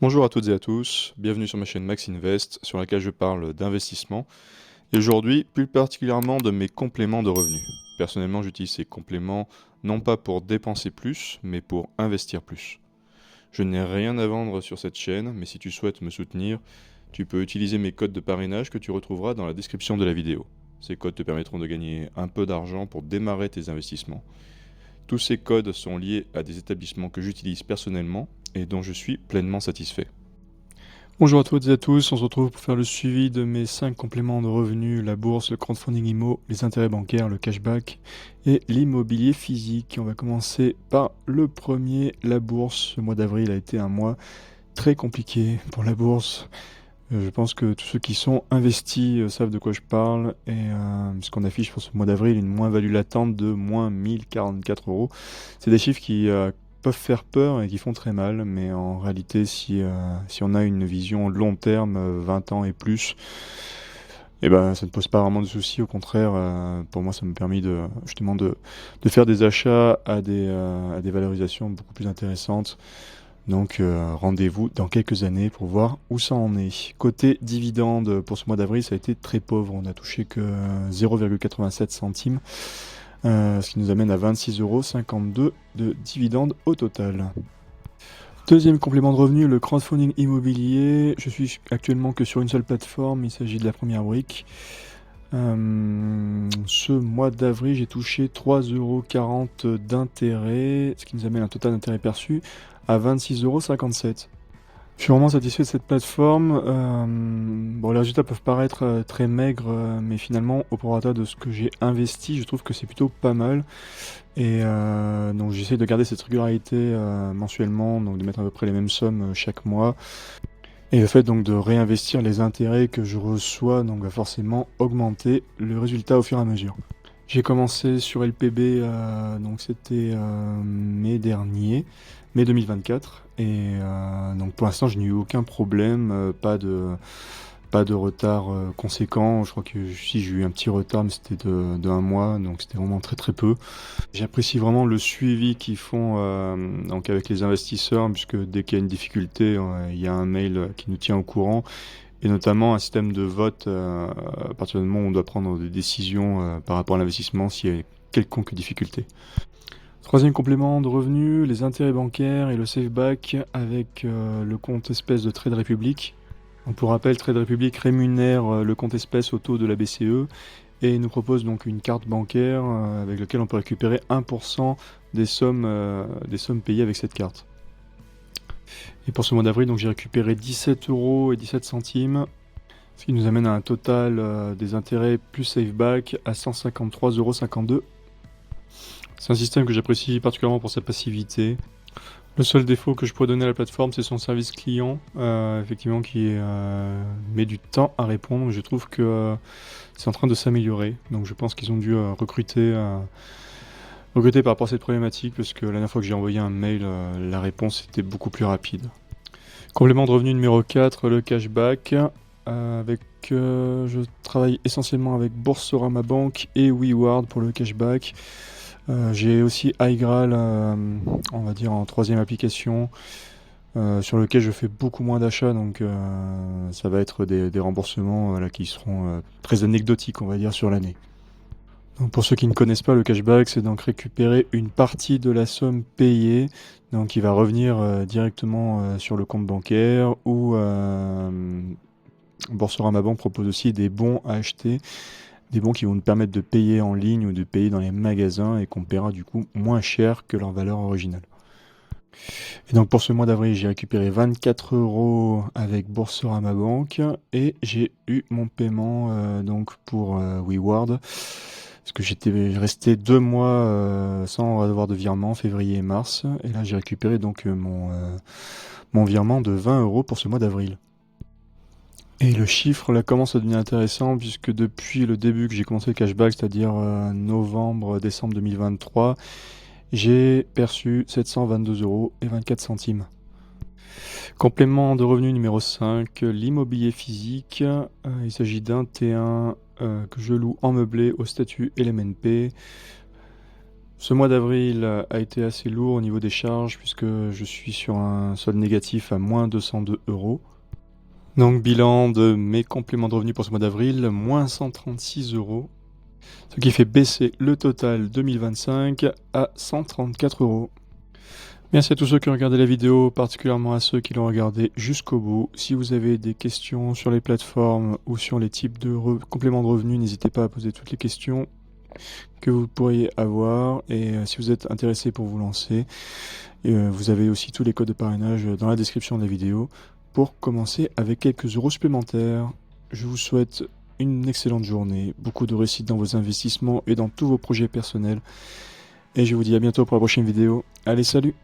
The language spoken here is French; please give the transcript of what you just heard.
Bonjour à toutes et à tous, bienvenue sur ma chaîne Max Invest sur laquelle je parle d'investissement et aujourd'hui plus particulièrement de mes compléments de revenus. Personnellement j'utilise ces compléments non pas pour dépenser plus mais pour investir plus. Je n'ai rien à vendre sur cette chaîne mais si tu souhaites me soutenir, tu peux utiliser mes codes de parrainage que tu retrouveras dans la description de la vidéo. Ces codes te permettront de gagner un peu d'argent pour démarrer tes investissements. Tous ces codes sont liés à des établissements que j'utilise personnellement et dont je suis pleinement satisfait. Bonjour à toutes et à tous, on se retrouve pour faire le suivi de mes 5 compléments de revenus, la bourse, le crowdfunding IMO, les intérêts bancaires, le cashback et l'immobilier physique. On va commencer par le premier, la bourse. Ce mois d'avril a été un mois très compliqué pour la bourse. Je pense que tous ceux qui sont investis savent de quoi je parle et ce qu'on affiche pour ce mois d'avril, une moins-value latente de moins 1044 euros. C'est des chiffres qui peuvent faire peur et qui font très mal, mais en réalité, si on a une vision long terme, 20 ans et plus, eh ben, ça ne pose pas vraiment de soucis. Au contraire, pour moi, ça m'a permis justement de faire des achats à des valorisations beaucoup plus intéressantes. Donc rendez-vous dans quelques années pour voir où ça en est. Côté dividende, pour ce mois d'avril, ça a été très pauvre. On n'a touché que 0,87 centimes, ce qui nous amène à 26,52 € de dividendes au total. Deuxième complément de revenu, le crowdfunding immobilier. Je suis actuellement que sur une seule plateforme, il s'agit de la Première Brique. Ce mois d'avril, j'ai touché 3,40 € d'intérêt, ce qui nous amène un total d'intérêt perçu à 26,57 €. Je suis vraiment satisfait de cette plateforme. Bon, les résultats peuvent paraître très maigres, mais finalement, au prorata de ce que j'ai investi, je trouve que c'est plutôt pas mal. Et donc j'essaie de garder cette régularité mensuellement, donc de mettre à peu près les mêmes sommes chaque mois. Et le fait donc de réinvestir les intérêts que je reçois donc va forcément augmenter le résultat au fur et à mesure. J'ai commencé sur LPB, donc c'était mai dernier, mai 2024, et donc pour l'instant je n'ai eu aucun problème, pas de retard conséquent. Je crois que si j'ai eu un petit retard, mais c'était de un mois, donc c'était vraiment très très peu. J'apprécie vraiment le suivi qu'ils font donc avec les investisseurs, puisque dès qu'il y a une difficulté, il y a un mail qui nous tient au courant, et notamment un système de vote à partir du moment où on doit prendre des décisions par rapport à l'investissement s'il y a quelconque difficulté. Troisième complément de revenus, les intérêts bancaires et le safeback avec le compte espèce de Trade Republic. Donc pour rappel, Trade Republic rémunère le compte espèce au taux de la BCE et nous propose donc une carte bancaire avec laquelle on peut récupérer 1% des sommes payées avec cette carte. Et pour ce mois d'avril, donc j'ai récupéré 17,17 €, ce qui nous amène à un total des intérêts plus safeback à 153,52 €. C'est un système que j'apprécie particulièrement pour sa passivité. Le seul défaut que je pourrais donner à la plateforme, c'est son service client, effectivement, qui met du temps à répondre. Je trouve que c'est en train de s'améliorer. Donc je pense qu'ils ont dû recruter par rapport à cette problématique, parce que la dernière fois que j'ai envoyé un mail, la réponse était beaucoup plus rapide. Complément de revenu numéro 4, le cashback. Je travaille essentiellement avec Boursorama Bank et WeWard pour le cashback. J'ai aussi iGraal, on va dire en troisième application, sur lequel je fais beaucoup moins d'achats, donc ça va être des remboursements qui seront très anecdotiques, on va dire, sur l'année. Donc pour ceux qui ne connaissent pas, le cashback, c'est donc récupérer une partie de la somme payée, donc qui va revenir directement sur le compte bancaire, ou Boursorama Bank propose aussi des bons à acheter, des bons qui vont nous permettre de payer en ligne ou de payer dans les magasins et qu'on paiera du coup moins cher que leur valeur originale. Et donc pour ce mois d'avril, j'ai récupéré 24 € avec Boursorama Bank et j'ai eu mon paiement donc pour WeWard. Parce que j'étais resté 2 mois sans avoir de virement, février et mars. Et là, j'ai récupéré donc mon virement de 20 € pour ce mois d'avril. Et le chiffre là commence à devenir intéressant, puisque depuis le début que j'ai commencé le cashback, c'est-à-dire novembre-décembre 2023, j'ai perçu 722,24 €. Complément de revenu numéro 5, l'immobilier physique. Il s'agit d'un T1 que je loue en meublé au statut LMNP. Ce mois d'avril a été assez lourd au niveau des charges puisque je suis sur un solde négatif à moins 202 euros. Donc bilan de mes compléments de revenus pour ce mois d'avril, moins 136 euros. Ce qui fait baisser le total 2025 à 134 euros. Merci à tous ceux qui ont regardé la vidéo, particulièrement à ceux qui l'ont regardé jusqu'au bout. Si vous avez des questions sur les plateformes ou sur les types de compléments de revenus, n'hésitez pas à poser toutes les questions que vous pourriez avoir. Et si vous êtes intéressé pour vous lancer, vous avez aussi tous les codes de parrainage dans la description de la vidéo pour commencer avec quelques euros supplémentaires. Je vous souhaite une excellente journée, beaucoup de réussite dans vos investissements et dans tous vos projets personnels. Et je vous dis à bientôt pour la prochaine vidéo. Allez, salut!